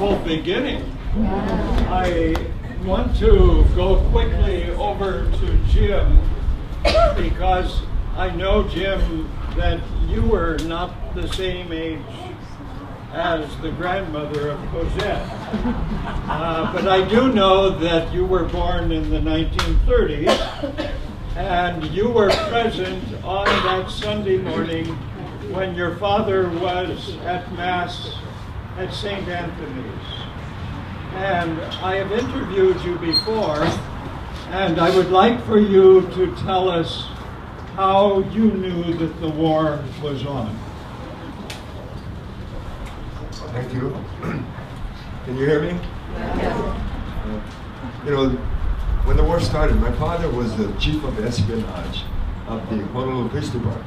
humble beginning. I want to go quickly over to Jim because I know, Jim, that you were not the same age as the grandmother of Cosette. But I do know that you were born in the 1930s, and you were present on that Sunday morning when your father was at Mass at St. Anthony's. And I have interviewed you before, and I would like for you to tell us how you knew that the war was on. Thank you. Can you hear me? Yes. You know, when the war started, my father was the chief of espionage of the Honolulu Police Department.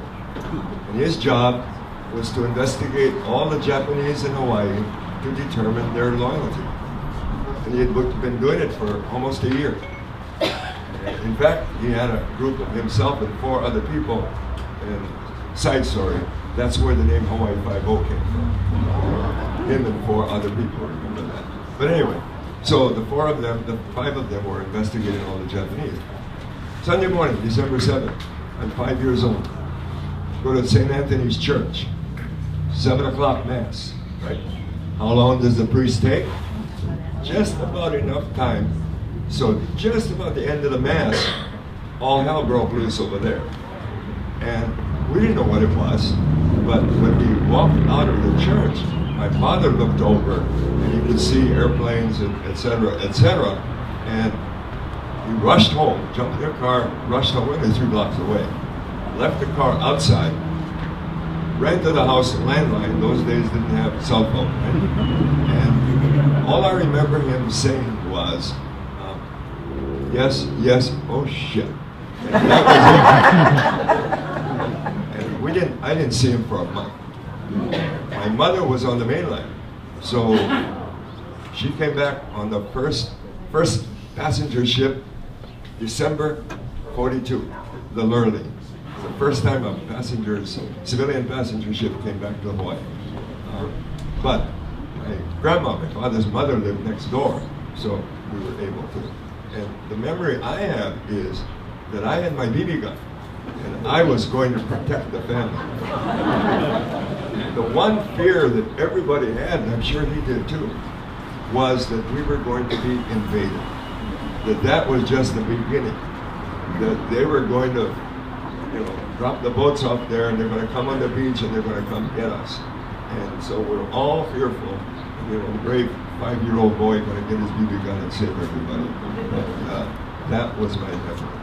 And his job was to investigate all the Japanese in Hawaii to determine their loyalty. And he had been doing it for almost a year. In fact, he had a group of himself and 4 other people. And side story, that's where the name Hawaii 5-0 came from. Him and 4 other people, remember that. But anyway, so the 5 of them were investigating all the Japanese. Sunday morning, December 7th, I'm 5 years old. Go to St. Anthony's Church, 7 o'clock Mass, right? How long does the priest take? Just about enough time. So just about the end of the Mass, all hell broke loose over there. And we didn't know what it was, but when we walked out of the church, my father looked over and he could see airplanes and et cetera, and he rushed home, jumped in the car, rushed home, only 3 blocks away, left the car outside, ran to the house, landline, those days didn't have cell phone, right? And all I remember him saying was, yes, yes, oh shit. And I didn't see him for a month. My mother was on the mainland, so she came back on the first passenger ship, December 42, the Lurley. The first time a civilian passenger ship came back to Hawaii. But my grandma, my father's mother, lived next door, so we were able to. And the memory I have is that I had my BB gun, and I was going to protect the family. The one fear that everybody had, and I'm sure he did too, was that we were going to be invaded. That was just the beginning. That they were going to, drop the boats off there, and they're going to come on the beach, and they're going to come get us. And so we're all fearful. The brave 5-year-old boy going to get his BB gun and save everybody. But that was my memory.